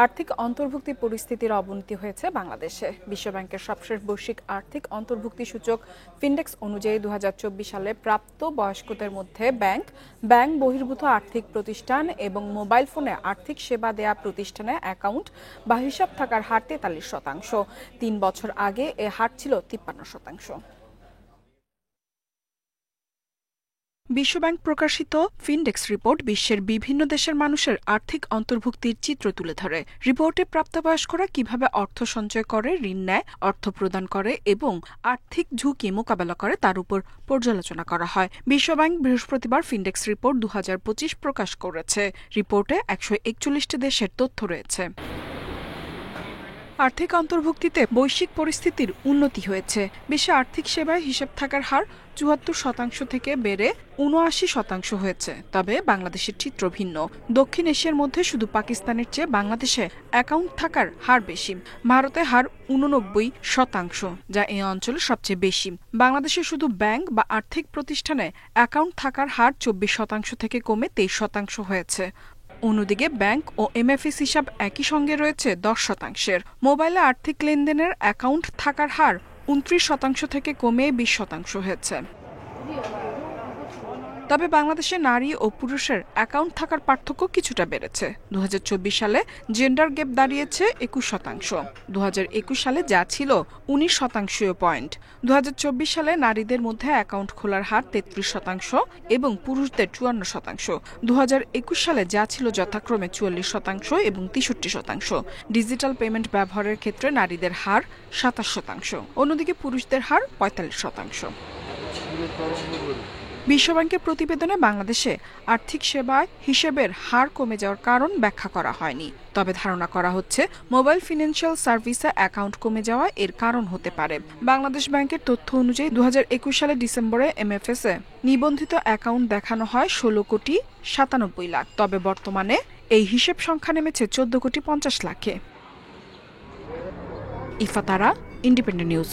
আর্থিক অন্তর্ভুক্তি পরিস্থিতির অবনতি হয়েছে বাংলাদেশে। বিশ্বব্যাংকের সবশেষ বৈশ্বিক আর্থিক অন্তর্ভুক্তি সূচক ফিনডেক্স অনুযায়ী ২০২৪ সালে প্রাপ্ত বয়স্কদের মধ্যে ব্যাংক বহির্ভূত আর্থিক প্রতিষ্ঠান এবং মোবাইল ফোনে আর্থিক সেবা দেয়া প্রতিষ্ঠানে অ্যাকাউন্ট বা হিসাব থাকার হার ৪৩%। ৩ বছর আগে এ হার ছিল ৫৩%। বিশ্বব্যাংক প্রকাশিত ফিনডেক্স রিপোর্ট বিশ্বের বিভিন্ন দেশের মানুষের আর্থিক অন্তর্ভুক্তির চিত্র তুলে ধরে। রিপোর্টে প্রাপ্তবয়স্করা কিভাবে অর্থ সঞ্চয় করে, ঋণ নেয়, অর্থ প্রদান করে এবং আর্থিক ঝুঁকি মোকাবেলা করে তার উপর পর্যালোচনা করা হয়। বিশ্বব্যাংক বৃহস্পতিবার ফিনডেক্স রিপোর্ট ২০২৫ প্রকাশ করেছে। রিপোর্টে ১৪১টি দেশের তথ্য রয়েছে। আর্থিক অন্তর্ভুক্তিতে বৈশ্বিক পরিস্থিতির উন্নতি হয়েছে। বিশ্বে আর্থিক সেবায় হিসাব থাকার হার ৭৪% থেকে বেড়ে ৭৯% হয়েছে। তবে বাংলাদেশের চিত্র ভিন্ন। দক্ষিণ এশিয়ার মধ্যে শুধু পাকিস্তানের চেয়ে বাংলাদেশে অ্যাকাউন্ট থাকার হার বেশি। ভারতে হার ৮৯%, যা এই অঞ্চলে সবচেয়ে বেশি। বাংলাদেশে শুধু ব্যাংক বা আর্থিক প্রতিষ্ঠানে অ্যাকাউন্ট থাকার হার ২৪% থেকে কমে ২৩% হয়েছে। অন্যদিকে ব্যাংক ও এমএফএস হিসাব একই সঙ্গে রয়েছে ১০%। মোবাইলে আর্থিক লেনদেনের অ্যাকাউন্ট থাকার হার ২৯% থেকে কমে ২০% হয়েছে। তবে বাংলাদেশে নারী ও পুরুষের অ্যাকাউন্ট থাকার পার্থক্য কিছুটা বেড়েছে। ২০২৪ সালে জেন্ডার গ্যাপ দাঁড়িয়েছে ২১%। ২০২১ সালে যা ছিল ১৯% পয়েন্ট। ২০২৪ সালে নারীদের মধ্যে অ্যাকাউন্ট খোলার হার ৩৩% এবং পুরুষদের ৫৪%। ২০২১ সালে যা ছিল যথাক্রমে ৪৪% এবং ৬৩%। ডিজিটাল পেমেন্ট ব্যবহারের ক্ষেত্রে নারীদের হার ২৭%, অন্যদিকে পুরুষদের হার ৪৫%। বিশ্বব্যাংকের প্রতিবেদনে বাংলাদেশে আর্থিক সেবায় হিসেবের হার কমে যাওয়ার কারণ ব্যাখ্যা করা হয়নি। তবে ধারণা করা হচ্ছে মোবাইল ফিন্যান্সিয়াল সার্ভিসে অ্যাকাউন্ট কমে যাওয়া এর কারণ হতে পারে। বাংলাদেশ ব্যাংকের তথ্য অনুযায়ী ২০২১ সালে ডিসেম্বরে এমএফএসে নিবন্ধিত অ্যাকাউন্ট দেখানো হয় ১৬,৯৭,০০,০০০। তবে বর্তমানে এই হিসেব সংখ্যা নেমেছে ১৪,৫০,০০,০০০। ইফাতারা, ইন্ডিপেন্ডেন্ট নিউজ।